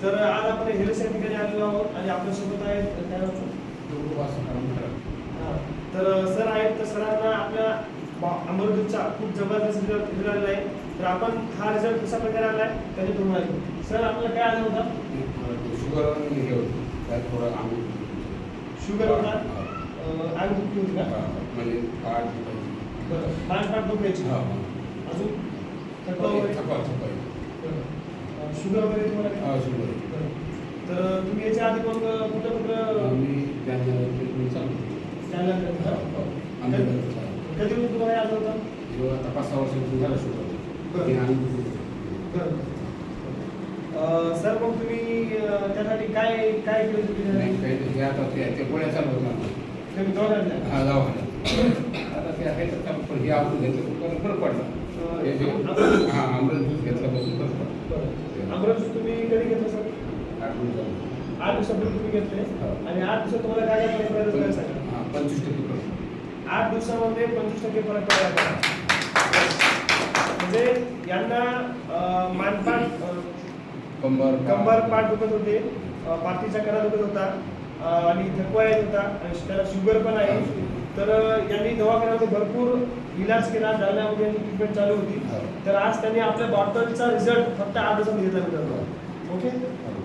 तर आज आपण हेल्थ या ठिकाणी आलेलो आहोत आणि आपल्यासोबत आहेत काय होतं तर सर आहेत. तर सरांना आपल्या अमरदूतचा खूप जबरदस्त रिझल्ट मिळालेला आहे. तर आपण हा रिझल्ट कशा प्रकारे आला आहे त्याने तुम्ही माहिती. सर आपल्याला काय आलं होतं? शुगर थोडं शुगर होता, आग दुखी होती का? म्हणजे पाठ दुखायची, अजून थकवा वगैरे, शुगर वगैरे तुम्हाला? शुगर. तर तुम्ही याच्या आधी मग कुठं कधी तुम्हाला आलं होतं? 5-6 वर्ष झालं शुगर. सर मग तुम्ही त्यासाठी काय काय केलं तुम्ही? आता ते गोळ्या चालू होत्या. तुम्ही दवाखान्यात? हा दवाखान्यात. आता ते आहे पण हे औषध घेतलं फरक पडला. हा अमृत ज्यूस घेतल्यापासून फरक पडला. अमृत ज्यूस तुम्ही कधी घेतलं सर? 8 दिवसांनी. 8 दिवसापूर्वी तुम्ही घेतले आणि 8 दिवसात तुम्हाला काय काय फरक पडला सांगा? 25% फरक. 8 दिवसामध्ये 25% फरक पडला. म्हणजे यांना मानपाट, कंबर पाठ दुखत होते, पाठीचा कडा दुखत होता आणि थकवा येत होता आणि त्याला शुगर पण आहे. तर यांनी दवाखान्यामध्ये भरपूर इलाज केला, जालन्यामध्ये यांची ट्रीटमेंट चालू होती. तर आज त्यांनी आपल्या बॉटलचा रिझल्ट फक्त 8 दिवसांमध्ये घेतला मिळतो. ओके,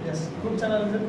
येस, खूप छान रिझल्ट.